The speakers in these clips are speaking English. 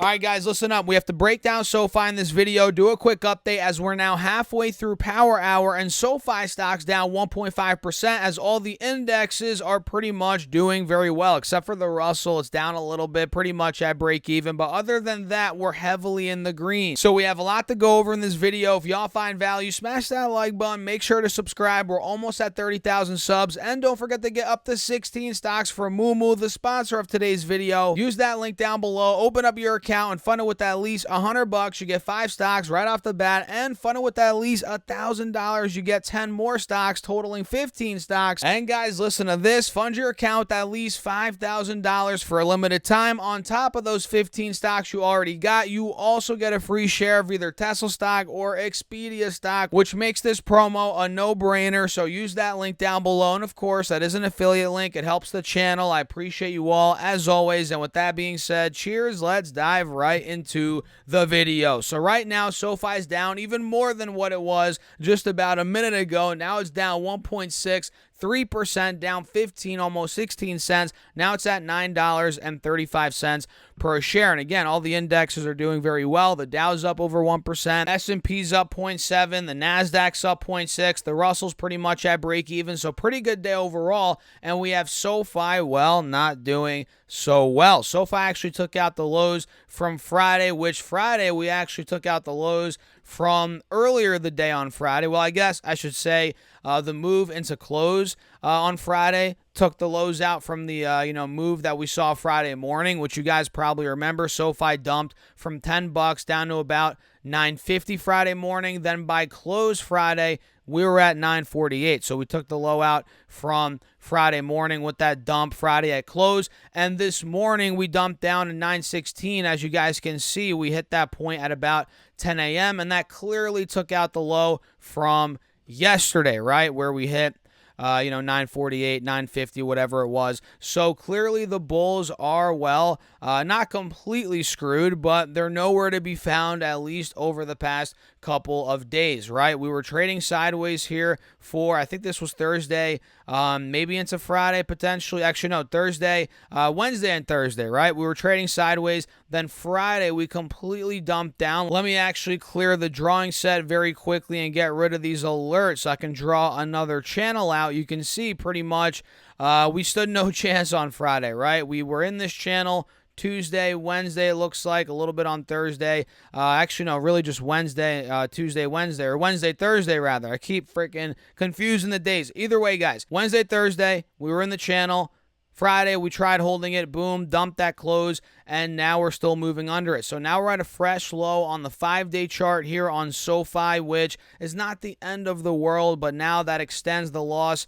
All right, guys, listen up. We have to break down SoFi in this video, do a quick update as we're now halfway through Power Hour, and SoFi stock's down 1.5% as all the indexes are pretty much doing very well, except for the Russell. It's down a little bit, pretty much at break even, but other than that, we're heavily in the green. So we have a lot to go over in this video. If y'all find value, smash that like button. Make sure to subscribe. We're almost at 30,000 subs, and don't forget to get up to 16 stocks for Moomoo, the sponsor of today's video. Use that link down below. Open up your account and fund it with at least $100. You get 5 stocks right off the bat, and fund it with at least $1,000. You get 10 more stocks, totaling 15 stocks. And guys, listen to this. Fund your account with at least $5,000 for a limited time. On top of those 15 stocks you already got, you also get a free share of either Tesla stock or Expedia stock, which makes this promo a no-brainer. So use that link down below. And of course, that is an affiliate link. It helps the channel. I appreciate you all as always. And with that being said, cheers. Let's dive right into the video. So right now, SoFi's down even more than what it was just about a minute ago. Now it's down 1.63%, down 15, almost 16 cents. Now it's at $9.35 per share. And again, all the indexes are doing very well. The Dow's up over 1%, S&P's up 0.7, the Nasdaq's up 0.6, the Russell's pretty much at break even. So pretty good day overall. And we have SoFi, well, not doing so well. SoFi actually took out the lows from Friday, which Friday we actually took out the lows from earlier the day on Friday. Well, I guess I should say the move into close on Friday took the lows out from the move that we saw Friday morning, which you guys probably remember. SoFi dumped from $10 down to about $9.50 Friday morning. Then by close Friday, we were at $9.48. So we took the low out from Friday morning with that dump Friday at close. And this morning we dumped down to $9.16. As you guys can see, we hit that point at about 10 a.m. And that clearly took out the low from yesterday, right? Where we hit 948, 950, whatever it was. So clearly the bulls are, well, not completely screwed, but they're nowhere to be found, at least over the past couple of days, right? We were trading sideways here for, I think this was Thursday, maybe into Friday potentially. Actually, no, Thursday, Wednesday and Thursday, right? We were trading sideways. Then Friday, we completely dumped down. Let me actually clear the drawing set very quickly and get rid of these alerts so I can draw another channel out. You can see pretty much we stood no chance on Friday, right? We were in this channel Tuesday, Wednesday, it looks like, a little bit on Thursday. Actually, no, really just Wednesday, Tuesday, Wednesday, or Wednesday, Thursday, rather. I keep freaking confusing the days. Either way, guys, Wednesday, Thursday, we were in the channel. Friday, we tried holding it, boom, dumped that close, and now we're still moving under it. So now we're at a fresh low on the 5-day chart here on SoFi, which is not the end of the world, but now that extends the loss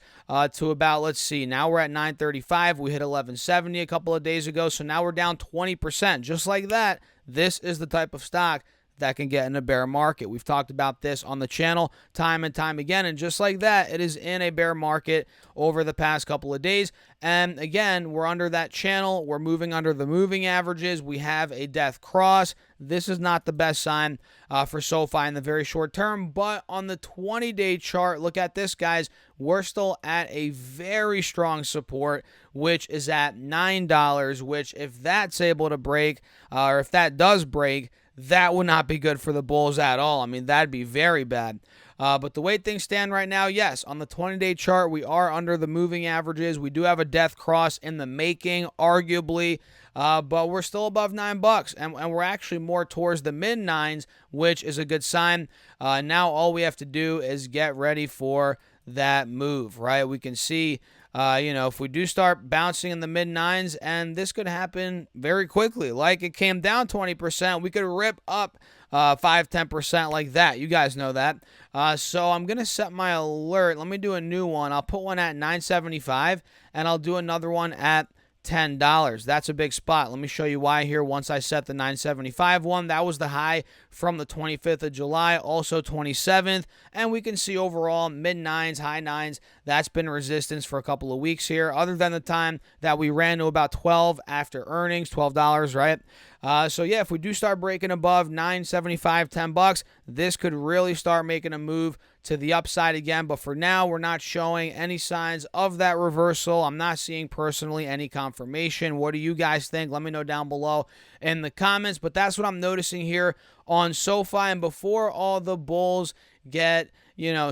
to about, let's see, now we're at 935. We hit 1170 a couple of days ago, so now we're down 20%. Just like that, this is the type of stock that can get in a bear market. We've talked about this on the channel time and time again, and just like that, it is in a bear market over the past couple of days. And again, we're under that channel. We're moving under the moving averages. We have a death cross. This is not the best sign for SoFi in the very short term, but on the 20-day chart, look at this, guys. We're still at a very strong support, which is at $9, which if that's able to break, or if that does break, that would not be good for the bulls at all. I mean, that'd be very bad. But the way things stand right now, yes, on the 20-day chart, we are under the moving averages. We do have a death cross in the making, arguably, but we're still above $9, and we're actually more towards the mid-9s, which is a good sign. Now all we have to do is get ready for that move, right? We can see if we do start bouncing in the mid-9s, and this could happen very quickly. Like it came down 20%, we could rip up 5-10% like that. You guys know that. So I'm going to set my alert. Let me do a new one. I'll put one at 975, and I'll do another one at $10. That's a big spot. Let me show you why here. Once I set the 975 one, that was the high from the 25th of July, also 27th, and we can see overall mid-9s, high-9s. That's been resistance for a couple of weeks here, other than the time that we ran to about 12 after earnings, $12, right? So yeah, if we do start breaking above 9.75, $10, this could really start making a move to the upside again. But for now, we're not showing any signs of that reversal. I'm not seeing personally any confirmation. What do you guys think? Let me know down below in the comments. But that's what I'm noticing here on SoFi. And before all the bulls get,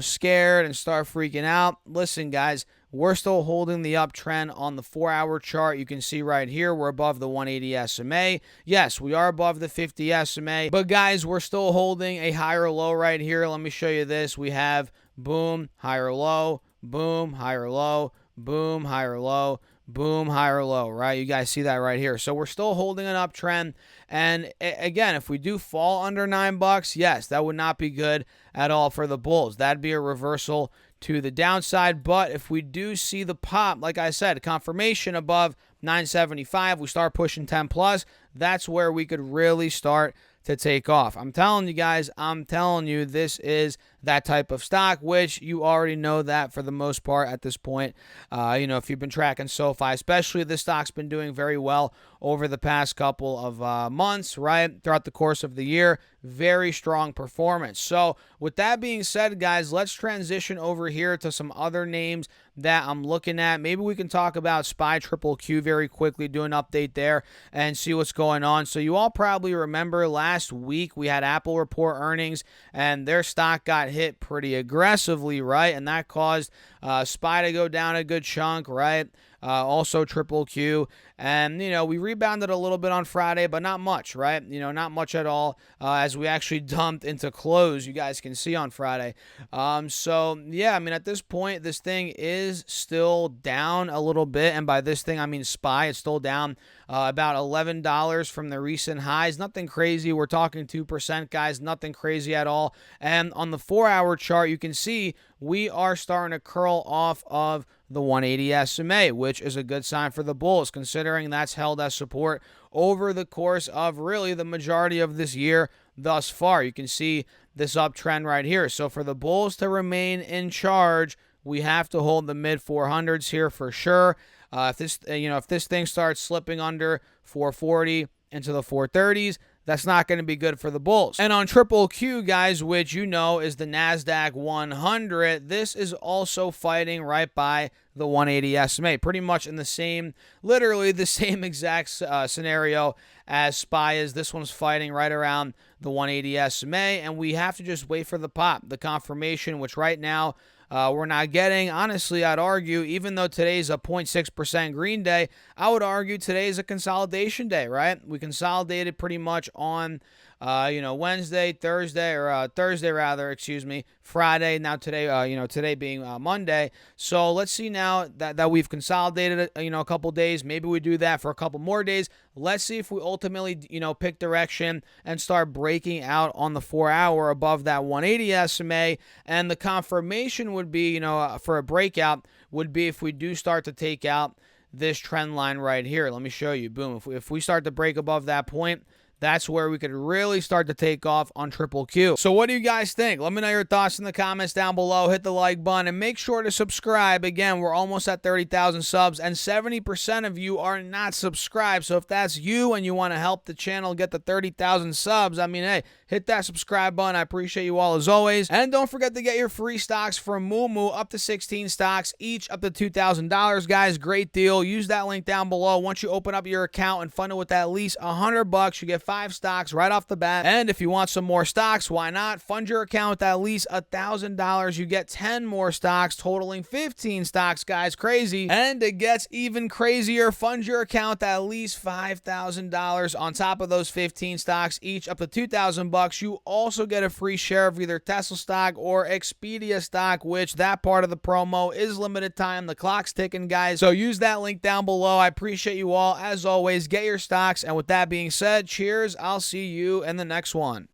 scared and start freaking out, listen, guys, we're still holding the uptrend on the 4-hour chart. You can see right here, we're above the 180 SMA. Yes, we are above the 50 SMA. But guys, we're still holding a higher low right here. Let me show you this. We have boom, higher low, boom, higher low, boom, higher low, boom, higher low, right? You guys see that right here. So we're still holding an uptrend. And again, if we do fall under $9, yes, that would not be good at all for the bulls. That'd be a reversal to the downside. But if we do see the pop, like I said, confirmation above 975, we start pushing 10 plus, that's where we could really start to take off. I'm telling you guys, this is that type of stock, which you already know that for the most part at this point. If you've been tracking SoFi, especially, this stock's been doing very well over the past couple of months, right? Throughout the course of the year, very strong performance. So with that being said, guys, let's transition over here to some other names that I'm looking at. Maybe we can talk about SPY Triple Q very quickly, do an update there and see what's going on. So you all probably remember last week we had Apple report earnings and their stock got hit pretty aggressively, right? And that caused SPY to go down a good chunk, right? Also Triple Q. And, we rebounded a little bit on Friday, but not much, right? Not much at all, as we actually dumped into close, you guys can see on Friday. So, yeah, at this point, this thing is still down a little bit. And by this thing, I mean SPY. It's still down about $11 from the recent highs. Nothing crazy. We're talking 2%, guys. Nothing crazy at all. And on the 4-hour chart, you can see we are starting to curl off of the 180 SMA, which is a good sign for the bulls, considering that's held as support over the course of really the majority of this year thus far. You can see this uptrend right here. So for the bulls to remain in charge, we have to hold the mid 400s here for sure. If this thing starts slipping under 440 into the 430s, that's not going to be good for the bulls. And on Triple Q, guys, which is the NASDAQ 100, this is also fighting right by the 180 SMA, pretty much in literally the same exact scenario as SPY is. This one's fighting right around the 180 SMA, and we have to just wait for the pop, the confirmation, which right now we're not getting. Honestly, I'd argue, even though today's a 0.6% green day, I would argue today's a consolidation day, right? We consolidated pretty much on Wednesday, Thursday, or Thursday rather, Friday. Now today, today being Monday. So let's see now that we've consolidated, a couple days. Maybe we do that for a couple more days. Let's see if we ultimately, pick direction and start breaking out on the 4-hour above that 180 SMA. And the confirmation would be, for a breakout would be if we do start to take out this trend line right here. Let me show you. Boom. If we start to break above that point, that's where we could really start to take off on Triple Q. So what do you guys think? Let me know your thoughts in the comments down below. Hit the like button and make sure to subscribe. Again, we're almost at 30,000 subs and 70% of you are not subscribed. So if that's you and you want to help the channel get to 30,000 subs, hey, hit that subscribe button. I appreciate you all as always. And don't forget to get your free stocks from Moo, up to 16 stocks, each up to $2,000, guys. Great deal. Use that link down below. Once you open up your account and fund it with at least $100, you get 5 stocks right off the bat. And if you want some more stocks, why not? Fund your account with at least $1,000. You get 10 more stocks, totaling 15 stocks, guys. Crazy. And it gets even crazier. Fund your account with at least $5,000 on top of those 15 stocks, each up to $2,000. You also get a free share of either Tesla stock or Expedia stock, which that part of the promo is limited time. The clock's ticking, guys. So use that link down below. I appreciate you all. As always, get your stocks. And with that being said, cheers. I'll see you in the next one.